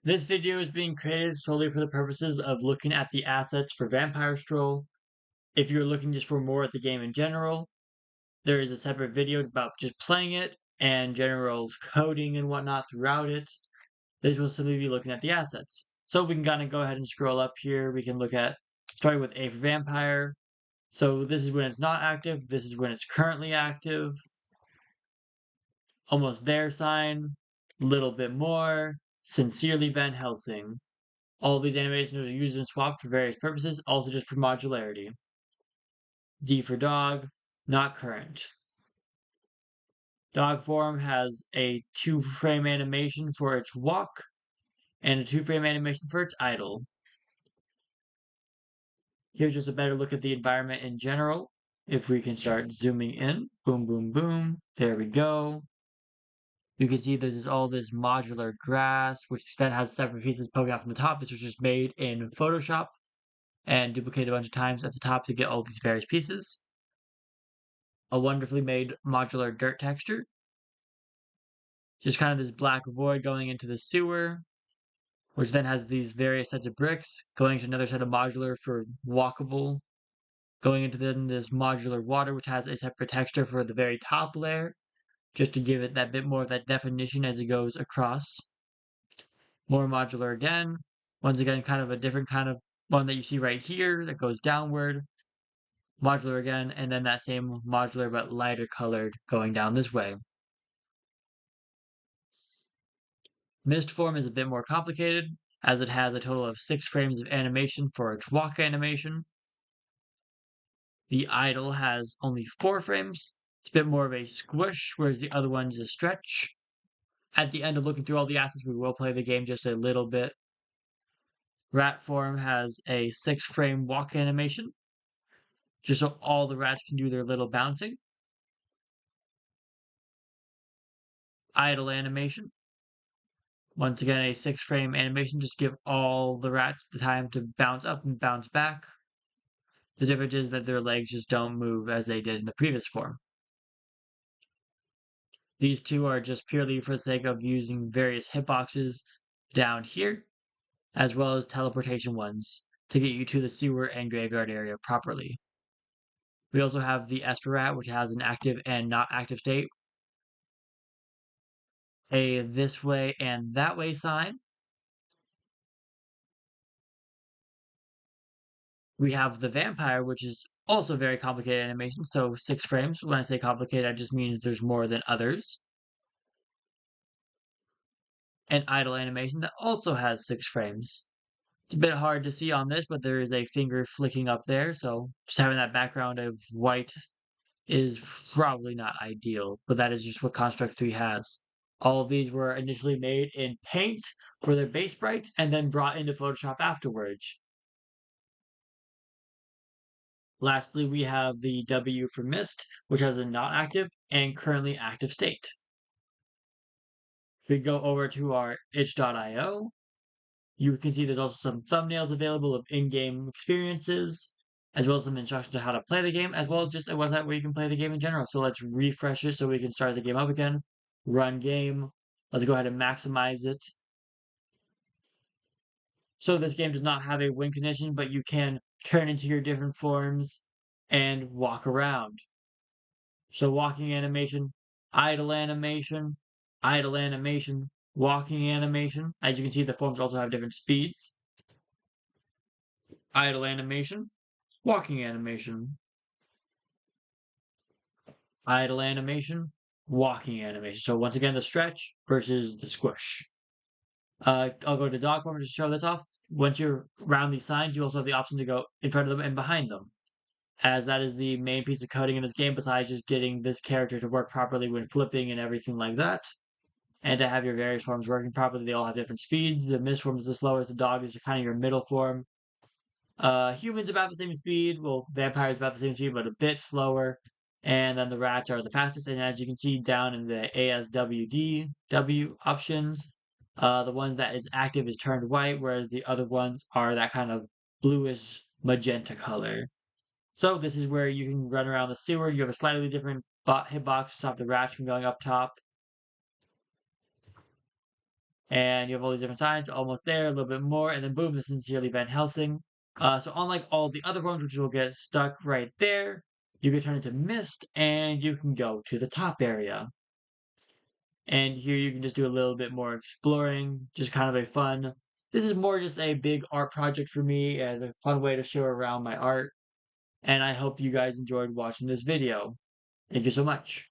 This video is being created solely for the purposes of looking at the assets for Vampire Stroll. If you're looking just for more at the game in general, there is a separate video about just playing it and general coding and whatnot throughout it. This will simply be looking at the assets. So we can kind of go ahead and scroll up here. We can look at, starting with A for Vampire. So this is when it's not active. This is when it's currently active. Almost there sign. Little bit more. Sincerely Van Helsing. All of these animations are used and swapped for various purposes, also just for modularity. D for dog, not current. Dog form has a 2-frame animation for its walk and a 2-frame animation for its idle. Here's just a better look at the environment in general. If we can start zooming in, boom, boom, boom, there we go. You can see there's all this modular grass, which then has separate pieces poking out from the top. This was just made in Photoshop and duplicated a bunch of times at the top to get all these various pieces. A wonderfully made modular dirt texture. Just kind of this black void going into the sewer, which then has these various sets of bricks, going to another set of modular for walkable, going into then this modular water, which has a separate texture for the very top layer, just to give it that bit more of that definition as it goes across. More modular again. Once again, kind of a different kind of one that you see right here that goes downward. Modular again, and then that same modular but lighter colored going down this way. Mist form is a bit more complicated, as it has a total of 6 frames of animation for its walk animation. The idle has only 4 frames. It's a bit more of a squish, whereas the other one is a stretch. At the end of looking through all the assets, we will play the game just a little bit. Rat form has a 6-frame walk animation, just so all the rats can do their little bouncing. Idle animation. Once again, a 6-frame animation, just give all the rats the time to bounce up and bounce back. The difference is that their legs just don't move as they did in the previous form. These two are just purely for the sake of using various hitboxes down here, as well as teleportation ones, to get you to the sewer and graveyard area properly. We also have the Esper Rat, which has an active and not active state, a this way and that way sign. We have the Vampire, which is also very complicated animation, so 6 frames. When I say complicated, that just means there's more than others. An idle animation that also has 6 frames. It's a bit hard to see on this, but there is a finger flicking up there, so just having that background of white is probably not ideal, but that is just what Construct 3 has. All of these were initially made in Paint for their base sprites and then brought into Photoshop afterwards. Lastly, we have the W for Mist, which has a not active and currently active state. We go over to our itch.io. You can see there's also some thumbnails available of in-game experiences, as well as some instructions on how to play the game, as well as just a website where you can play the game in general. So let's refresh it so we can start the game up again. Run game. Let's go ahead and maximize it. So this game does not have a win condition, but you can turn into your different forms and walk around. So walking animation, idle animation, idle animation, walking animation. As you can see, the forms also have different speeds. Idle animation, walking animation. Idle animation, walking animation. So once again, the stretch versus the squish. I'll go to dog form to show this off. Once you're around these signs, you also have the option to go in front of them and behind them, as that is the main piece of coding in this game, besides just getting this character to work properly when flipping and everything like that. And to have your various forms working properly, they all have different speeds. The mist form is the slowest, the dog is kind of your middle form. Humans about the same speed, well, vampires about the same speed, but a bit slower. And then the rats are the fastest. And as you can see down in the ASWD options, the one that is active is turned white, whereas the other ones are that kind of bluish magenta color. So this is where you can run around the sewer. You have a slightly different hitbox to stop the rats from going up top. and you have all these different signs, almost there, a little bit more, and then boom, the Sincerely Van Helsing. So unlike all the other ones, which will get stuck right there, you can turn into mist, and you can go to the top area. And here you can just do a little bit more exploring, just kind of a fun. This is more just a big art project for me as a fun way to show around my art. And I hope you guys enjoyed watching this video. Thank you so much.